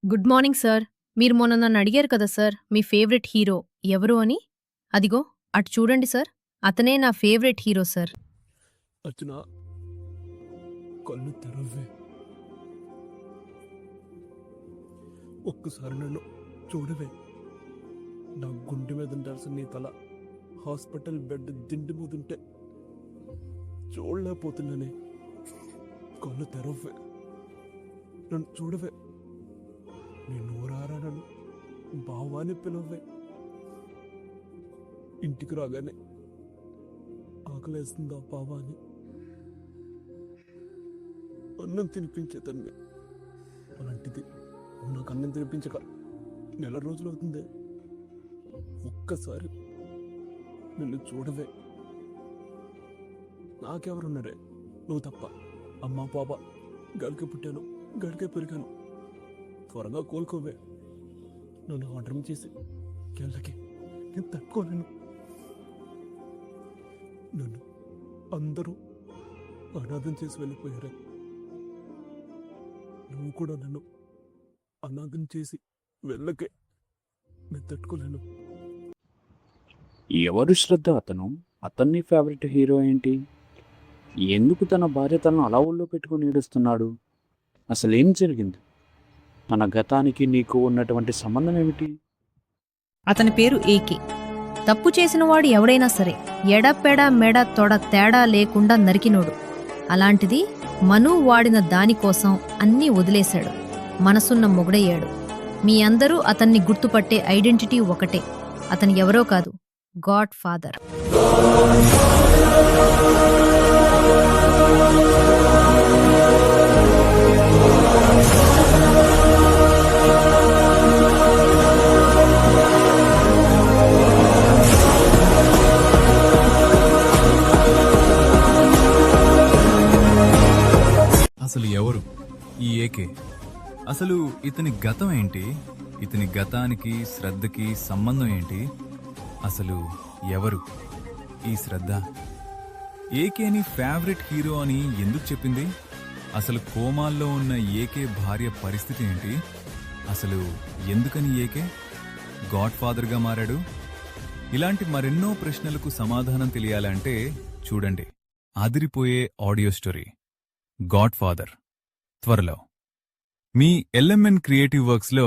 Good morning sir. మీరు మొన్న నన్ను అడిగారు కదా సార్, మీ ఫేవరెట్ హీరో ఎవరు అని? అదిగో అటు చూడండి సార్. అతనే నా ఫేవరెట్ హీరో సార్. అర్చన, కళ్ళు తెరవ్వే. ఒక్కసారి నన్ను చూడవే. నా గుండె మీద ఉండాల్సిన నీ తల హాస్పిటల్ బెడ్ దిండి మీద ఉంటే చూడలేకపోతున్నానే. కళ్ళు తెరవ్వే, నన్ను చూడవే. నీ నోరారా నన్ను బావాని పిలవే. ఇంటికి రాగానే ఆకలేస్తుందా బావా అని అన్నం తినిపించేదాన్ని. అలాంటిది నాకు అన్నం తినిపించక నెల రోజులు అవుతుంది. ఒక్కసారి నిన్ను చూడవే. నాకెవరున్నారే నువ్వు తప్ప. అమ్మా పాప గడికే పుట్టాను, గడికే పెరిగాను. త్వరగా కోలుకోవే. నన్ను ఆర్డర్ చేసి వెళ్ళకి నేను తట్టుకోలేను. నన్ను అందరూ అనాథం చేసి వెళ్ళిపోయారే. నువ్వు కూడా నన్ను అనాథం చేసి వెళ్ళకే. నేను తట్టుకోలేను. ఎవరు శ్రద్ధ అతను? అతన్ని ఫేవరెట్ హీరో ఏంటి? ఎందుకు తన భార్య తనను అలా ఊళ్ళో పెట్టుకుని ఏడుస్తున్నాడు? అసలేం జరిగింది? తన గతానికి నీకు ఉన్నటువంటి సంబంధం ఏమిటి? అతని పేరు ఏకే. తప్పు చేసినవాడు ఎవడైనా సరే ఎడపెడ మెడ తొడ తేడా లేకుండా నరికినోడు. అలాంటిది మను వాడిన దానికోసం అన్నీ వదిలేశాడు. మనసున్న మొగుడయ్యాడు. మీ అందరూ అతన్ని గుర్తుపట్టే ఐడెంటిటీ ఒకటే. అతను ఎవరో కాదు, గాడ్ ఫాదర్. అసలు ఎవరు ఈ ఏకే? అసలు ఇతని గతం ఏంటి? ఇతని గతానికి శ్రద్ధకి సంబంధం ఏంటి? అసలు ఎవరు ఈ శ్రద్ధ? ఏకేని ఫేవరెట్ హీరో అని ఎందుకు చెప్పింది? అసలు కోమాల్లో ఉన్న ఏకే భార్య పరిస్థితి ఏంటి? అసలు ఎందుకని ఏకే గాడ్ ఫాదర్గా మారాడు? ఇలాంటి మరెన్నో ప్రశ్నలకు సమాధానం తెలియాలంటే చూడండి అదిరిపోయే ఆడియో స్టోరీ గాడ్ ఫాదర్ త్వరలో మీ LMN క్రియేటివ్ వర్క్స్లో.